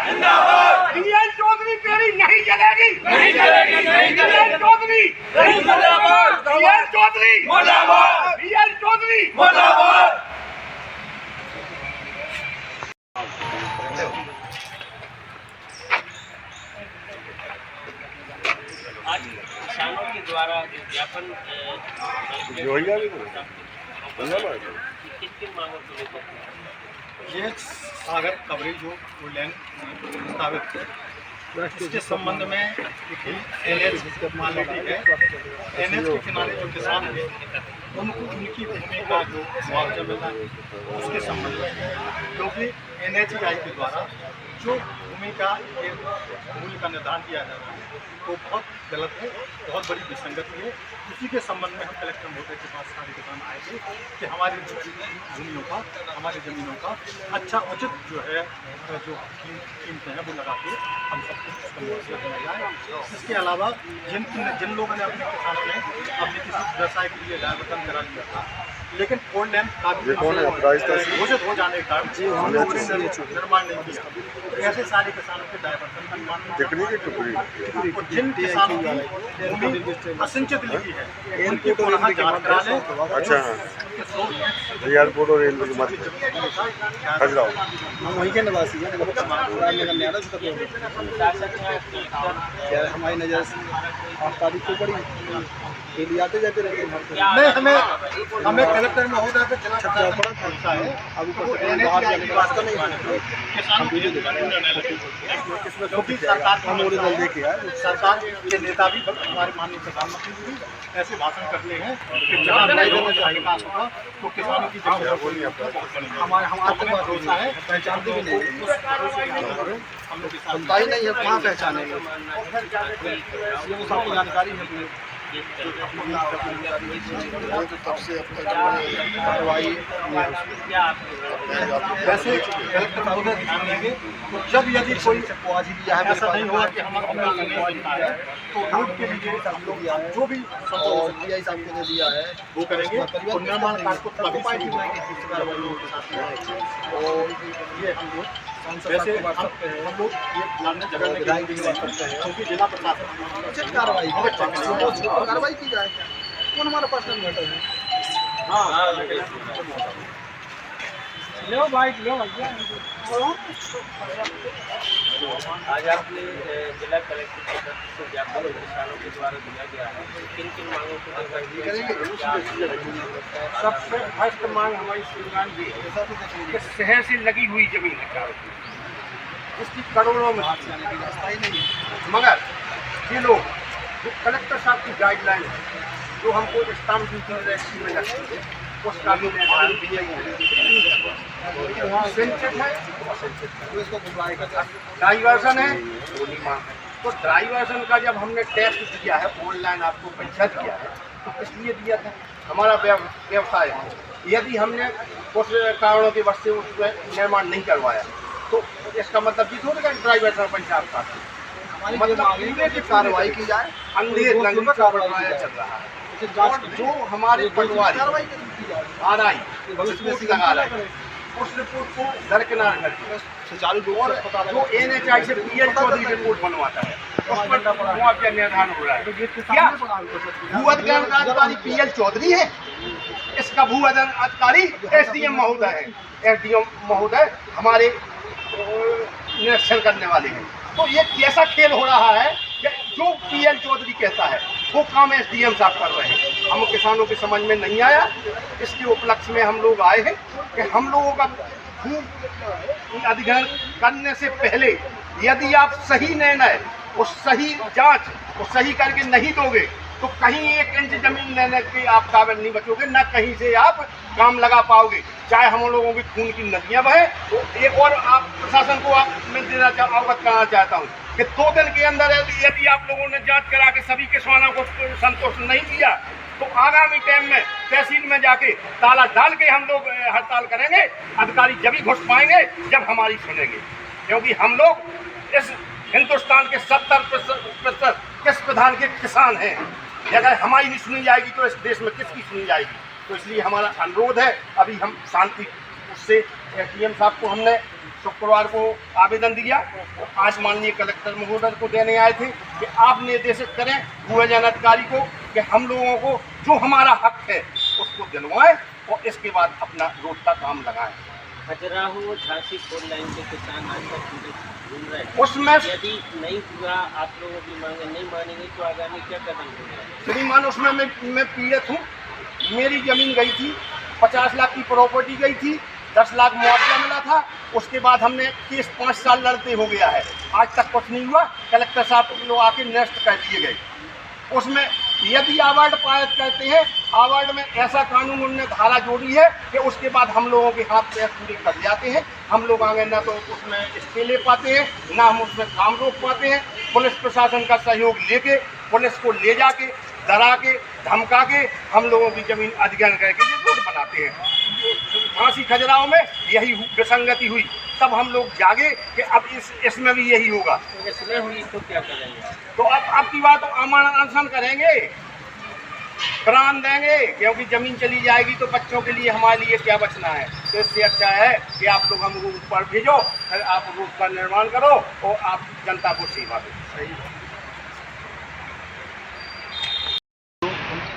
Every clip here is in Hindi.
जिंदाबाद। बीएल चौधरी तेरी नहीं चलेगी, नहीं चलेगी, नहीं चलेगी। चौधरी जिंदाबाद, बीएल चौधरी मुर्दाबाद, बीएल चौधरी मुर्दाबाद। आज किसानों के द्वारा जो ज्ञापन किन किन मांगों को लेकर ये सागर कवरेज जो वुडलैंड प्रस्तावित है, इसके संबंध में NH मालवेटी है, NH के किनारे जो किसान हैं उनको उनकी भूमि का जो मुआवजा मिलना है उसके संबंध में, क्योंकि NHAI के द्वारा जो भूमि का मूल्य का निर्धारण किया जा रहा है वो बहुत गलत है, बहुत बड़ी विसंगति है। इसी के संबंध में हम कलेक्टर महोदय के पास सारे किसान आए थे कि हमारी भूमियों का, हमारी ज़मीनों का अच्छा उचित जो है जो कीमतें हैं वो लगा के हम सबको उसका मुआवजा दिया जाए। इसके अलावा जिन लोगों ने अपने किसानों ने अपने किसी व्यवसाय के लिए डायवर्सन करा लिया था, लेकिन फोल्ड लैंड घोषित हो जाने के कारण हम लोगों ने निर्माण नहीं किया, तो ऐसे सारे किसानों के डायवर्सन का निर्माण। और जिन किसानों की भूमि असिंचित लिखी है उनकी पुनः जांच करा लें। अच्छा, एयरपोर्ट और रेलवे के मध्य खजुराहो हम वहीं के निवासी हैं, हमारी नजर आप तारीख को पड़ी डेली आते जाते रहते हैं। नहीं, हमें कलेक्टर महोदय पे चला पड़ता है। अब बाहर जाने का रास्ता नहीं है, किसानों के क्योंकि सरकार का दल देखे है, सरकार के नेता भी हमारे माननीय प्रधानमंत्री जी भी ऐसे भाषण करते हैं कि जहाँ विकास होगा तो किसानों की हमारे हम आपको भरोसा है, पहचानते भी नहीं, हम लोग सुनता ही नहीं है, कहाँ पहचानेंगे, ये वो सबको जानकारी है। तब से कार्रवाई वैसे कलेक्टर महोदय ध्यान देंगे तो जब यदि कोई आज ही दिया है, ऐसा नहीं होगा कि हमारा है तो रोड के लिए जो भी DI साहब को दिया है वो करेंगे और निर्माण कार्य को तभी पार्टी कार्रवाई के साथ। और ये हम लोग वैसे हम लोग ये प्लान जगह क्योंकि जिला प्रशासन कार्रवाई की जाए, कौन हमारा पर्सनल मैटर है। लो भाई लो आज आपने जिला कलेक्टर की तरफ से ज्ञापन किसानों के द्वारा दिया गया है, किन किन मांगों को लेकर? सबसे फर्स्ट मांग हमारी श्रीमान जी कि शहर से लगी हुई जमीन है चारों की, इसकी करोड़ों में रास्ता ही नहीं है। मगर ये लोग जो कलेक्टर साहब की गाइडलाइन है जो हमको स्टाम्प ड्यूटी रजिस्ट्री में लगती है उसका भी निर्धारण दिया तो इसको गुमराह का डाइवर्सन है। तो डाइवर्सन का जब हमने टेस्ट दिया है, ऑनलाइन आपको पैसा दिया है, तो किस लिए दिया था? हमारा व्यवसाय है, यदि हमने कुछ कारणों की वजह से उसमें निर्माण नहीं करवाया तो इसका मतलब ये थोड़ा डाइवर्सन पैसा आपका मतलब पूरे की कार्रवाई की जाए। अंधेर रंग का बढ़ाया चल रहा है और जो हमारे पटवारी RI लगा रहे हैं उस रिपोर्ट को दरकिनार करके और जो NHAI से PL चौधरी रिपोर्ट बनवाता है उस पर मुआवजा निर्धारण हो रहा है। क्या भू अधिग्रहण का अधिकारी PL चौधरी है? इसका भू अधिग्रहण अधिकारी SDM महोदय है। SDM महोदय हमारे निरीक्षण करने वाले हैं। तो ये कैसा खेल हो रहा है कि जो PL चौधरी कहता है वो काम SDM साहब कर रहे हैं। हम किसानों के समझ में नहीं आया, इसके उपलक्ष्य में हम लोग आए हैं कि हम लोगों का भू अधिग्रहण करने से पहले यदि आप सही निर्णय और सही जांच और सही करके नहीं दोगे तो कहीं 1 इंच जमीन लेने के आप काबिल नहीं बचोगे, न कहीं से आप काम लगा पाओगे, चाहे हम लोगों की खून की नदियां बहे। तो एक और आप प्रशासन को आप मैं देना अवगत कराना चाहता हूँ कि 2 दिन के अंदर यदि आप लोगों ने जांच करा के सभी किसानों को संतुष्ट नहीं किया तो आगामी टाइम में तहसील में जाके ताला डाल के हम लोग हड़ताल करेंगे। अधिकारी जब ही घुस पाएंगे जब हमारी सुनेंगे, क्योंकि हम लोग इस हिंदुस्तान के 70% किस प्रधान के किसान हैं। अगर हमारी नहीं सुनी जाएगी तो इस देश में किसकी सुनी जाएगी? तो इसलिए हमारा अनुरोध है, अभी हम शांति उससे SDM साहब को हमने शुक्रवार को आवेदन दिया। आज माननीय कलेक्टर महोदय को देने आए थे कि आप निर्देशित करें भूयजन अधिकारी को कि हम लोगों को जो हमारा हक है उसको दिलवाएं और इसके बाद अपना रोड का काम लगाएं। खजुराहो झांसी फोर लाइन के किसान आज तक घूम रहे हैं। उसमें यदि नहीं हुआ, आप लोगों की मांगे नहीं मानेंगे तो आगामी क्या कदम होगा? श्रीमान उसमें मैं पीड़ित हूँ। मेरी जमीन गई थी, 50 लाख की प्रॉपर्टी गई थी, 10 लाख मुआवजा मिला था। उसके बाद हमने केस 5 साल लड़ते हो गया है, आज तक कुछ नहीं हुआ। कलेक्टर साहब लोग आके निरस्त कर दिए गए। उसमें यदि अवार्ड पारित करते हैं, अवार्ड में ऐसा कानून उन्होंने धारा जोड़ी है कि उसके बाद हम लोगों के हाथ पैर पूरे कर जाते हैं। हम लोग आगे ना तो उसमें स्टे ले पाते हैं, ना हम उसमें काम रोक पाते हैं। पुलिस प्रशासन का सहयोग लेके पुलिस को ले जाके डरा के धमका के हम लोगों की जमीन अधिग्रहण करके ये रोड बनाते हैं। झांसी खजुराहो में यही विसंगति हुई, तब हम लोग जागे कि अब इसमें भी यही होगा। इसमें हुई तो क्या करेंगे? तो अब की बात तो अमन अनशन करेंगे, प्राण देंगे, क्योंकि जमीन चली जाएगी तो बच्चों के लिए हमारे लिए क्या बचना है। तो इससे अच्छा है कि आप लोग हम रोड पर भेजो, फिर आप रोड का निर्माण करो और आप जनता को सेवा दो। सही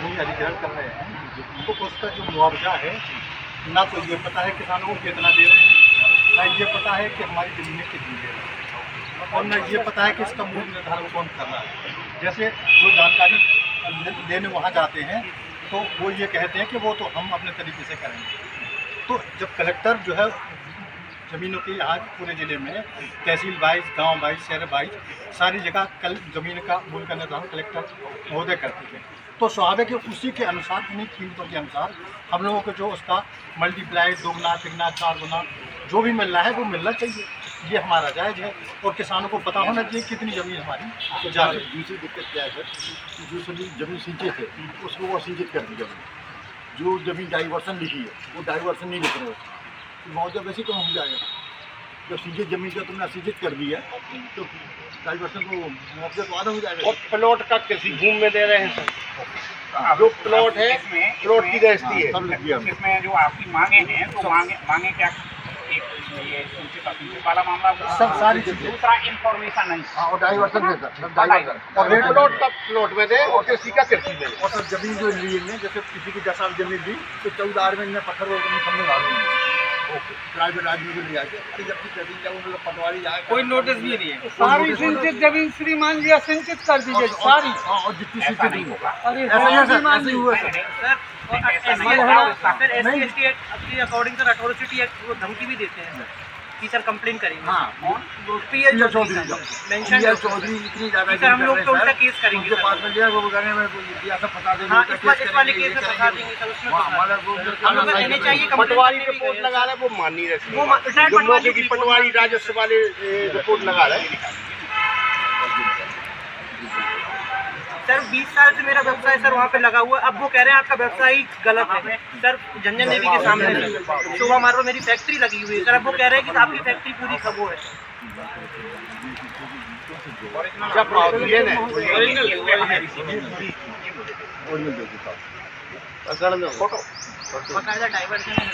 भूमि अधिग्रहण कर रहे हैं तो उसका जो मुआवजा है ना तो ये पता है किसानों को कितना दे रहे हैं, ना ये पता है कि हमारी जमीनें कितनी दे रहे हैं, और ना ये पता है कि इसका मूल्य निर्धारण कौन कर रहा है। जैसे जो जानकारी लेने वहाँ जाते हैं तो वो ये कहते हैं कि वो तो हम अपने तरीके से करेंगे। तो जब कलेक्टर जो है ज़मीनों के यहाँ पूरे ज़िले में तहसील वाइज, गांव वाइज, शहर वाइज सारी जगह कल ज़मीन का मूल्य का निर्धारण कलेक्टर महोदय करते थे, तो स्वाभाविक है उसी के अनुसार, उन्हीं कीमतों के अनुसार हम लोगों को जो उसका मल्टीप्लाई 2 गुना, 3 गुना, 4 गुना जो भी मिल रहा है वो मिलना चाहिए। ये हमारा जायज़ है और किसानों को पता होना चाहिए कितनी ज़मीन हमारी तो जा रही है। दूसरी दिक्कत क्या है सर, जो सभी जमीन सिंचित है उसको वो असिंचित कर दी जमीन। जो जमीन डाइवर्सन लिखी है वो डाइवर्सन नहीं लिख रहे, तो मुआवजा वैसे कम हो जाएगा। जब सिंचित जमीन का तुमने असिंचित कर दिया तो डाइवर्सन को मुआवजा तो आधा हो जाएगा। और प्लॉट का कृषि भूमि में दे रहे हैं सर, जो प्लॉट है प्लॉट की रजिस्ट्री है। सब लिख दिया हमने। इसमें जो आपकी मांगे हैं तो मांगे क्या, एक ये सिंचित वाला मामला हुआ, सब सारी चीज़ें। दूसरा इंफॉर्मेशन नहीं, हाँ, और डाइवर्सन है सर, सब डाइवर्सन। और रेट प्लॉट का प्लॉट में दे और कृषि का कृषि में। और सर जमीन जो ली है, जैसे किसी की 10 साल जमीन दी तो 14 आर में इन्हें पत्थर वो हमने डाल दी। ओके, प्राइवेट आदमी को ले जाके अरे जब की जमीन जाओ मतलब पटवारी जाए, कोई नोटिस भी नहीं है। सारी सिंचित जमीन श्रीमान जी सिंचित कर दीजिए सारी। हाँ, और जितनी ऐसा सिंचित नहीं हुई होगा। अरे ऐसा ही है सर, ऐसा ही हुआ सर। फिर SC/ST एक्ट अपनी अकॉर्डिंग टू अथॉरिटी एक्ट वो धमकी भी देते हैं कि सर कंप्लेन करेंगे। हाँ, PL Chaudhary mention PL Chaudhary इतनी ज़्यादा सर हम लोग तो उल्टा केस करेंगे उनके सर। पास में लिया वो कहने में दिया सब फंसा देंगे। हाँ, उनका इस वाले केस में करेंगे, फंसा देंगे सर, उसमें वहाँ फंसा हमारा देंगे। वो हम लोग का NHI कंप्लेन पटवारी करने भी रिपोर्ट गए लगा रहे हैं, वो माननी रहती वो है। रिटायर्ड जो पटवारी मौके की पटवारी राजस्व वाले रिपोर्ट लगा रहे हैं। सर 20 साल से मेरा व्यवसाय सर वहाँ पे लगा हुआ है। अब वो कह रहे हैं आपका व्यवसाय गलत है सर। झंझन देवी के सामने सर शोभा मार्ग में मेरी फैक्ट्री लगी हुई है सर। अब वो कह रहे हैं कि आपकी फैक्ट्री पूरी खबो है। जब ये नहीं बकायदा डाइवर्शन है।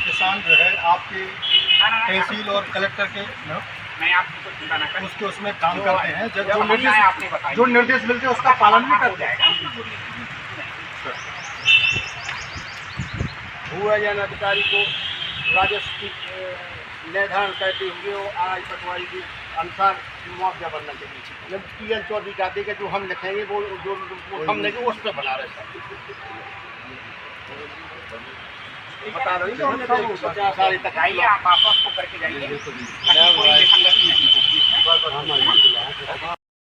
किसान जो है आपके तहसील और कलेक्टर के मैं आपको चिंता न करें, उसके उसमें काम करते हैं। जब जो निर्देश आपने बताया जो निर्देश मिलते हैं उसका पालन भी करते हैं। भूयजन अधिकारी को राजस्व की निर्धारण करते हुए वो आज पटवारी के अनुसार मुआवजा बनना चाहिए। जब PL चौधरी कहते कि जो हम लिखेंगे वो जो हम लिखे उस पर बना रहे बता रही है 50 साल तक जाइए, आप वापस को करके जाइए, ताकि कोई विसंगति नहीं हो।